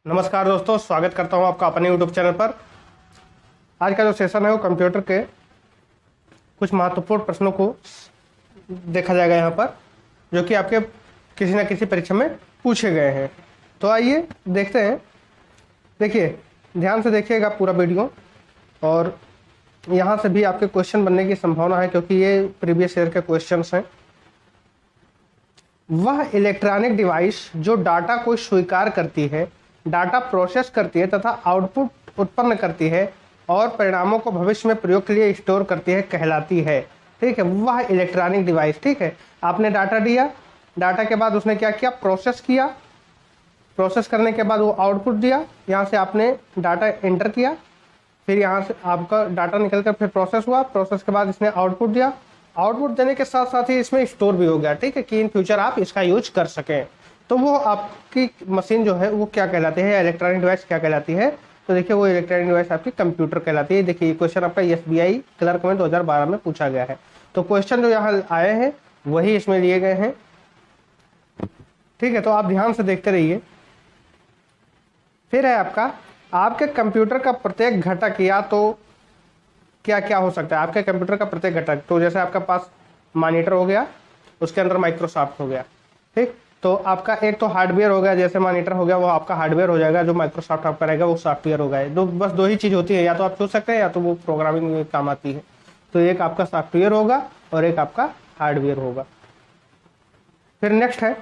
नमस्कार दोस्तों, स्वागत करता हूं आपका अपने YouTube चैनल पर। आज का जो सेशन है वो कंप्यूटर के कुछ महत्वपूर्ण प्रश्नों को देखा जाएगा यहाँ पर, जो कि आपके किसी न किसी परीक्षा में पूछे गए हैं। तो आइए देखते हैं। देखिए, ध्यान से देखिएगा पूरा वीडियो, और यहाँ से भी आपके क्वेश्चन बनने की संभावना है, क्योंकि ये प्रीवियस ईयर के क्वेश्चंस हैं। वह इलेक्ट्रॉनिक डिवाइस जो डाटा को स्वीकार करती है, डाटा प्रोसेस करती है तथा आउटपुट उत्पन्न करती है और परिणामों को भविष्य में प्रयोग के लिए स्टोर करती है, कहलाती है। ठीक है, वह इलेक्ट्रॉनिक डिवाइस। ठीक है, आपने डाटा दिया, डाटा के बाद उसने क्या किया, प्रोसेस किया, प्रोसेस करने के बाद वो आउटपुट दिया, यहाँ से आपने डाटा एंटर किया, फिर यहाँ से आपका डाटा निकल कर फिर प्रोसेस हुआ, प्रोसेस के बाद इसने आउटपुट दिया, आउटपुट देने के साथ साथ ही इसमें स्टोर भी हो गया। ठीक है, कि इन फ्यूचर आप इसका यूज कर सकें। तो वो आपकी मशीन जो है वो क्या कहलाती है, इलेक्ट्रॉनिक डिवाइस क्या कहलाती है? तो देखिए, वो इलेक्ट्रॉनिक डिवाइस आपकी कंप्यूटर कहलाती है। देखिए, क्वेश्चन आपका SBI क्लर्क में 2012 में पूछा गया है। तो क्वेश्चन जो यहाँ आए हैं वही इसमें लिए गए हैं। ठीक है, तो आप ध्यान से देखते रहिए। फिर है आपके कंप्यूटर का प्रत्येक घटक, या तो क्या क्या हो सकता है आपके कंप्यूटर का प्रत्येक घटक। तो जैसे आपका पास मॉनिटर हो गया, उसके अंदर माइक्रोसॉफ्ट हो गया। ठीक, तो आपका एक तो हार्डवेयर हो गया, जैसे मॉनिटर हो गया वो आपका हार्डवेयर हो जाएगा, जो माइक्रोसॉफ्ट आपका रहेगा वो सॉफ्टवेयर हो गया। बस दो ही चीज होती है, या तो आप सोच सकते हैं या तो वो प्रोग्रामिंग में काम आती है। तो एक आपका सॉफ्टवेयर होगा और एक आपका हार्डवेयर होगा। फिर नेक्स्ट है,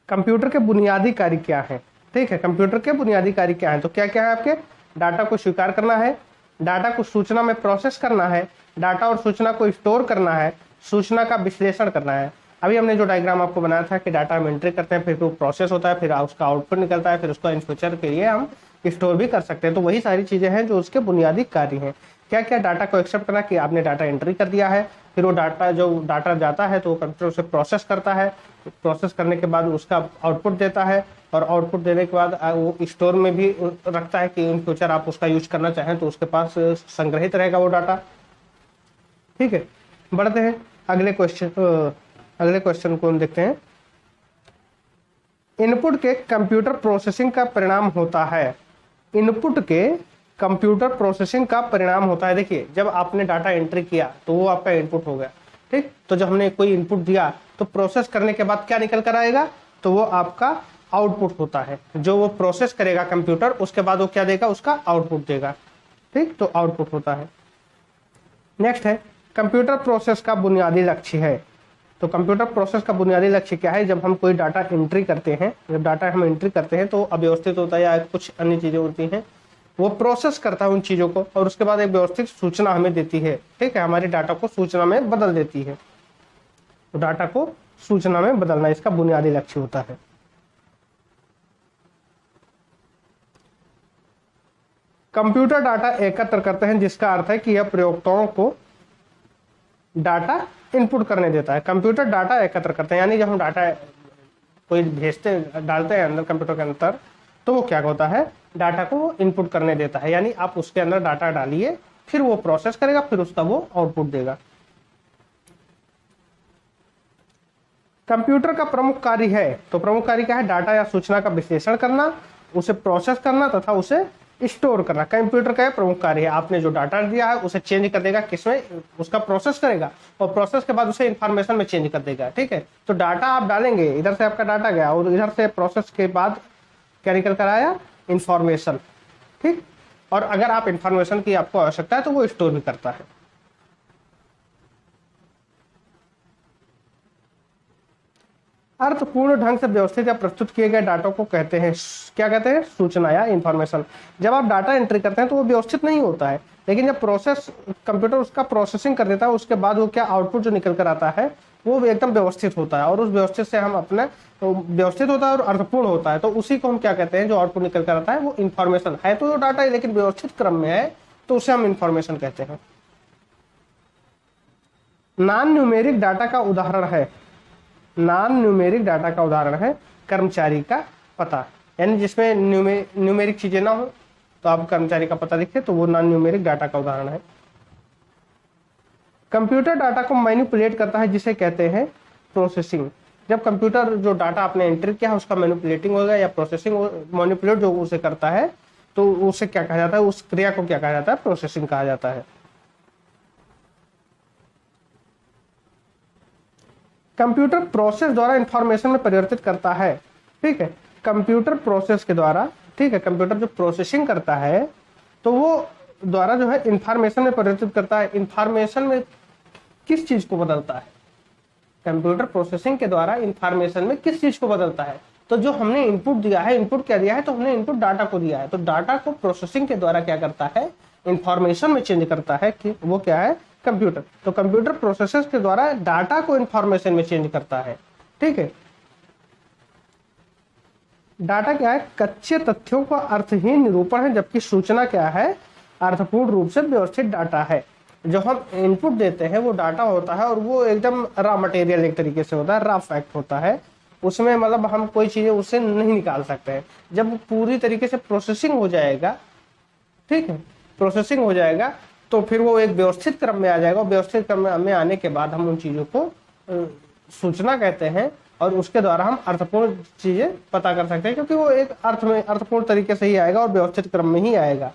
कंप्यूटर के बुनियादी कार्य क्या है। ठीक है, कंप्यूटर के बुनियादी कार्य क्या है? तो क्या क्या है आपके? डाटा को स्वीकार करना है, डाटा को सूचना में प्रोसेस करना है, डाटा और सूचना को स्टोर करना है, सूचना का विश्लेषण करना है। अभी हमने जो डायग्राम आपको बनाया था कि डाटा हम एंट्री करते हैं, फिर वो प्रोसेस होता है, फिर उसका आउटपुट निकलता है, फिर उसको इन फ्यूचर के लिए हम स्टोर भी कर सकते हैं। तो वही सारी चीजें हैं जो उसके बुनियादी कार्य हैं। क्या क्या? डाटा को एक्सेप्ट करना, कि आपने डाटा एंट्री कर दिया है, फिर वो डाटा जाता है तो वो कंप्यूटर उसे प्रोसेस करता है, प्रोसेस करने के बाद उसका आउटपुट देता है, और आउटपुट देने के बाद वो स्टोर में भी रखता है कि इन फ्यूचर आप उसका यूज करना चाहें तो उसके पास संग्रहित रहेगा वो डाटा। ठीक है, बढ़ते हैं अगले क्वेश्चन को हम देखते हैं। इनपुट के कंप्यूटर प्रोसेसिंग का परिणाम होता है। इनपुट के कंप्यूटर प्रोसेसिंग का परिणाम होता है। देखिए, जब आपने डाटा एंट्री किया तो वो आपका इनपुट हो गया। ठीक, तो जब हमने कोई इनपुट दिया तो प्रोसेस करने के बाद क्या निकल कर आएगा, तो वो आपका आउटपुट होता है। जो वो प्रोसेस करेगा कंप्यूटर, उसके बाद वो क्या देगा, उसका आउटपुट देगा। ठीक, तो आउटपुट होता है। नेक्स्ट है, कंप्यूटर प्रोसेस का बुनियादी लक्ष्य है। तो कंप्यूटर प्रोसेस का बुनियादी लक्ष्य क्या है? जब हम कोई डाटा एंट्री करते हैं, जब डाटा हम एंट्री करते हैं तो अव्यवस्थित होता है या कुछ अन्य चीजें होती हैं, वो प्रोसेस करता है उन चीजों को, और उसके बाद एक व्यवस्थित सूचना हमें देती है। ठीक है, हमारे डाटा को सूचना में बदल देती है। तो डाटा को सूचना में बदलना इसका बुनियादी लक्ष्य होता है। कंप्यूटर डाटा एकत्र करते हैं, जिसका अर्थ है कि यह प्रयोक्ताओं को डाटा इनपुट करने देता है। कंप्यूटर डाटा एकत्र करते हैं, यानी जब हम डाटा कोई डालते हैं अंदर कंप्यूटर के अंदर, तो वो क्या होता है, डाटा को इनपुट करने देता है। यानी आप उसके अंदर डाटा डालिए, फिर वो प्रोसेस करेगा, फिर उसका वो आउटपुट देगा। कंप्यूटर का प्रमुख कार्य है, तो प्रमुख कार्य क्या है? डाटा या सूचना का विश्लेषण करना, उसे प्रोसेस करना तथा उसे स्टोर करना। कंप्यूटर का प्रमुख कार्य है। आपने जो डाटा दिया है उसे चेंज कर देगा, किसमें? उसका प्रोसेस करेगा, और प्रोसेस के बाद उसे इंफॉर्मेशन में चेंज कर देगा। ठीक है, तो डाटा आप डालेंगे, इधर से आपका डाटा गया और इधर से प्रोसेस के बाद क्या निकल कर आया, इंफॉर्मेशन। ठीक, और अगर आप इंफॉर्मेशन की आपको आवश्यकता है तो वो स्टोर भी करता है। अर्थपूर्ण ढंग से व्यवस्थित या प्रस्तुत किए गए डाटा को कहते हैं, क्या कहते हैं? सूचना या इंफॉर्मेशन। जब आप डाटा एंट्री करते हैं तो वो व्यवस्थित नहीं होता है, लेकिन जब कंप्यूटर उसका प्रोसेसिंग कर देता है, उसके बाद वो क्या आउटपुट जो निकल कर आता है वो एकदम व्यवस्थित होता है, और उस व्यवस्थित से हम अपने व्यवस्थित होता है और अर्थपूर्ण होता है। तो उसी को हम क्या कहते हैं, जो आउटपुट निकल कर आता है वो इंफॉर्मेशन है। तो जो डाटा है लेकिन व्यवस्थित क्रम में है, तो उसे हम इंफॉर्मेशन कहते हैं। नॉन न्यूमेरिक डाटा का उदाहरण है, नॉन न्यूमेरिक डाटा का उदाहरण है कर्मचारी का पता, यानी जिसमें न्यूमेरिक चीजें ना हो, तो आप कर्मचारी का पता लिखे तो वो नॉन न्यूमेरिक डाटा का उदाहरण है। कंप्यूटर डाटा को मैनिपुलेट करता है, जिसे कहते हैं प्रोसेसिंग। जब कंप्यूटर जो डाटा आपने एंटर किया है उसका मैनिपुलेटिंग होगा या प्रोसेसिंग, मैनिपुलेट जो उसे करता है तो उसे क्या कहा जाता है, उस क्रिया को क्या कहा जाता है, प्रोसेसिंग कहा जाता है। कंप्यूटर प्रोसेस द्वारा इंफॉर्मेशन में परिवर्तित करता है, ठीक है, कंप्यूटर प्रोसेस के द्वारा, ठीक है, कंप्यूटर जो प्रोसेसिंग करता है तो वो द्वारा जो है इंफॉर्मेशन में परिवर्तित करता है। इंफॉर्मेशन में किस चीज को बदलता है, कंप्यूटर प्रोसेसिंग के द्वारा इंफॉर्मेशन में किस चीज को बदलता है, तो जो हमने इनपुट दिया है, इनपुट क्या दिया है, तो हमने इनपुट डाटा को दिया है, तो डाटा को प्रोसेसिंग के द्वारा क्या करता है, इंफॉर्मेशन में चेंज करता है, कि वो क्या है, कंप्यूटर। तो कंप्यूटर प्रोसेसर के द्वारा डाटा को इंफॉर्मेशन में चेंज करता है, ठीक है। डाटा क्या है, कच्चे तथ्यों का अर्थहीन निरूपण है, जबकि सूचना क्या है, अर्थपूर्ण रूप से व्यवस्थित डाटा है। जो हम इनपुट देते हैं वो डाटा होता है और वो एकदम रॉ मटेरियल एक तरीके से होता है, रॉ फैक्ट होता है, उसमें मतलब हम कोई चीजें उससे नहीं निकाल सकते हैं। जब पूरी तरीके से प्रोसेसिंग हो जाएगा, ठीक है, प्रोसेसिंग हो जाएगा तो फिर वो एक व्यवस्थित क्रम में आ जाएगा, व्यवस्थित क्रम में आने के बाद हम उन चीजों को सूचना कहते हैं और उसके द्वारा हम अर्थपूर्ण चीजें पता कर सकते हैं, क्योंकि वो एक अर्थ में अर्थपूर्ण तरीके से ही आएगा और व्यवस्थित क्रम में ही आएगा,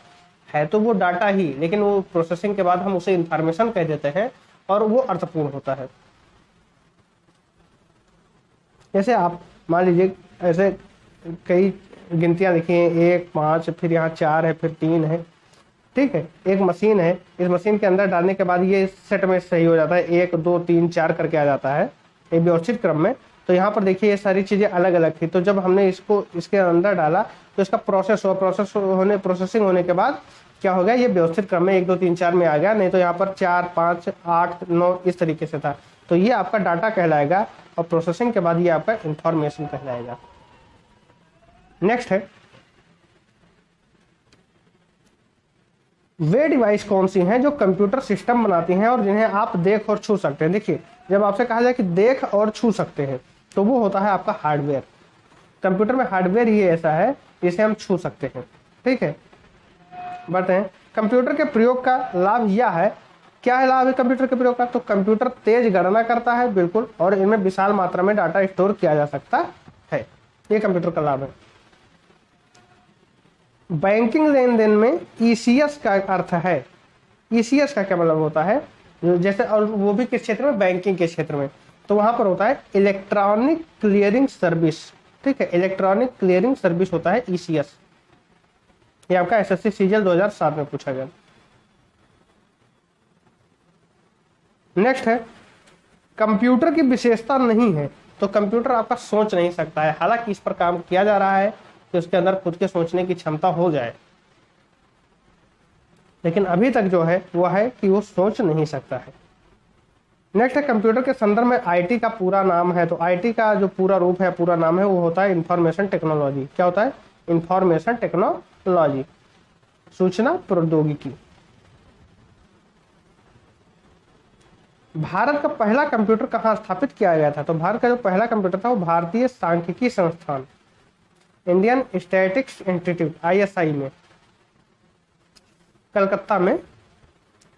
है तो वो डाटा ही, लेकिन वो प्रोसेसिंग के बाद हम उसे इंफॉर्मेशन कह देते हैं और वो अर्थपूर्ण होता है। जैसे आप मान लीजिए ऐसे कई गिनतियां लिखी हैं, 1 5, फिर यहाँ 4 है, फिर 3 है, ठीक है, एक मशीन है, इस मशीन के अंदर डालने के बाद ये सेट में सही हो जाता है, 1 2 3 4 करके आ जाता है एक व्यवस्थित क्रम में। तो यहाँ पर देखिए ये सारी चीजें अलग अलग थी, तो जब हमने इसको इसके अंदर डाला तो इसका प्रोसेस हुआ, प्रोसेसिंग होने के बाद क्या हो गया, ये व्यवस्थित क्रम में 1 2 3 4 में आ गया, नहीं तो यहाँ पर 4 5 8 9 इस तरीके से था। तो ये आपका डाटा कहलाएगा और प्रोसेसिंग के बाद ये आपका इंफॉर्मेशन कहलाएगा। नेक्स्ट है, वे डिवाइस कौन सी हैं जो कंप्यूटर सिस्टम बनाती हैं और जिन्हें आप देख और छू सकते हैं। देखिए जब आपसे कहा जाए कि देख और छू सकते हैं तो वो होता है आपका हार्डवेयर। कंप्यूटर में हार्डवेयर ही ऐसा है जिसे हम छू सकते हैं, ठीक है। बताएं कंप्यूटर के प्रयोग का लाभ यह है, क्या है लाभ है कंप्यूटर के प्रयोग का, तो कंप्यूटर तेज गणना करता है, बिल्कुल, और इनमें विशाल मात्रा में डाटा स्टोर किया जा सकता है, ये कंप्यूटर का लाभ है। बैंकिंग लेन देन में ईसीएस का अर्थ है, ईसीएस का क्या मतलब होता है, जैसे, और वो भी किस क्षेत्र में, बैंकिंग के क्षेत्र में, तो वहां पर होता है इलेक्ट्रॉनिक क्लियरिंग सर्विस, ठीक है, इलेक्ट्रॉनिक क्लियरिंग सर्विस होता है ईसीएस। ये आपका एसएससी सीजीएल 2007 में पूछा गया। नेक्स्ट है, कंप्यूटर की विशेषता नहीं है, तो कंप्यूटर आपका सोच नहीं सकता है, हालांकि इस पर काम किया जा रहा है कि उसके अंदर खुद के सोचने की क्षमता हो जाए, लेकिन अभी तक जो है वो है कि वो सोच नहीं सकता है। नेक्स्ट है, कंप्यूटर के संदर्भ में आईटी का पूरा नाम है, तो आईटी का जो पूरा रूप है, पूरा नाम है, वो होता है इंफॉर्मेशन टेक्नोलॉजी। क्या होता है, इंफॉर्मेशन टेक्नोलॉजी, सूचना प्रौद्योगिकी। भारत का पहला कंप्यूटर कहाँ स्थापित किया गया था, तो भारत का जो पहला कंप्यूटर था वो भारतीय सांख्यिकी संस्थान, इंडियन स्टैटिस्टिक्स इंस्टीट्यूट आईएसआई में, कलकत्ता में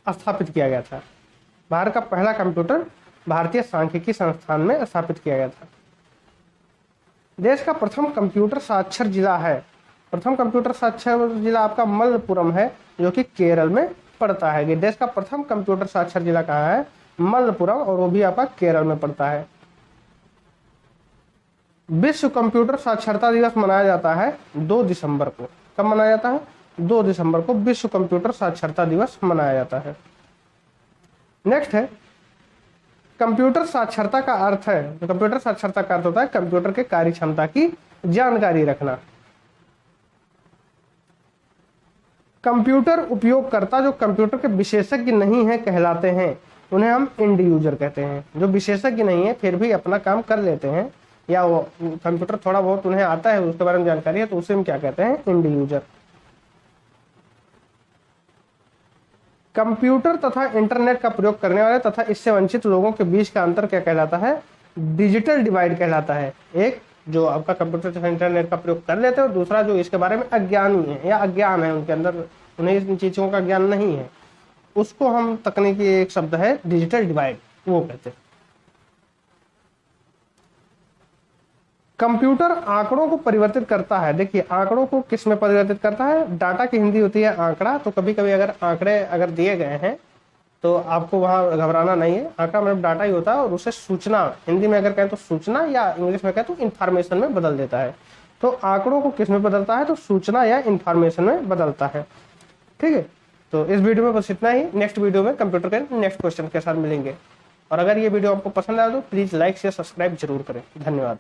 स्थापित किया गया था। भारत का पहला कंप्यूटर भारतीय सांख्यिकी संस्थान में स्थापित किया गया था। देश का प्रथम कंप्यूटर साक्षर जिला है, प्रथम कंप्यूटर साक्षर जिला आपका मलप्पुरम है, जो कि केरल में पड़ता है। देश का प्रथम कंप्यूटर साक्षर जिला कहाँ है, मलप्पुरम, और वो भी आपका केरल में पड़ता है। विश्व कंप्यूटर साक्षरता दिवस मनाया जाता है 2 दिसंबर को। कब मनाया जाता है, 2 दिसंबर को विश्व कंप्यूटर साक्षरता दिवस मनाया जाता है। नेक्स्ट है, कंप्यूटर साक्षरता का अर्थ है, तो कंप्यूटर साक्षरता का अर्थ होता है कंप्यूटर के कार्य क्षमता की जानकारी रखना। कंप्यूटर उपयोगकर्ता जो कंप्यूटर के विशेषज्ञ नहीं है कहलाते हैं, उन्हें हम इंड यूजर कहते हैं। जो विशेषज्ञ नहीं है फिर भी अपना काम कर लेते हैं, या वो कंप्यूटर थोड़ा बहुत उन्हें आता है, उसके बारे में जानकारी है, तो उसे हम क्या कहते हैं, इंड यूजर। कंप्यूटर तथा इंटरनेट का प्रयोग करने वाले तथा इससे वंचित लोगों के बीच का अंतर क्या कहलाता है, डिजिटल डिवाइड कहलाता है। एक जो आपका कंप्यूटर तथा इंटरनेट का प्रयोग कर लेते हैं और दूसरा जो इसके बारे में अज्ञानी है या अज्ञान है, उनके अंदर उन्हें इन चीजों का ज्ञान नहीं है, उसको हम तकनीकी एक शब्द है डिजिटल डिवाइड वो कहते हैं। कंप्यूटर आंकड़ों को परिवर्तित करता है। देखिए आंकड़ों को किस में परिवर्तित करता है, डाटा की हिंदी होती है आंकड़ा। तो कभी कभी अगर आंकड़े अगर दिए गए हैं तो आपको वहां घबराना नहीं है, आंकड़ा मतलब डाटा ही होता है और उसे सूचना, हिंदी में अगर कहें तो सूचना या इंग्लिश में कहें तो इंफॉर्मेशन में बदल देता है। तो आंकड़ों को किस में बदलता है, तो सूचना या इंफॉर्मेशन में बदलता है। ठीक है, तो इस वीडियो में बस इतना ही। नेक्स्ट वीडियो में कंप्यूटर के नेक्स्ट क्वेश्चन के साथ मिलेंगे। और अगर ये वीडियो आपको पसंद आया तो प्लीज लाइक शेयर सब्सक्राइब जरूर करें। धन्यवाद।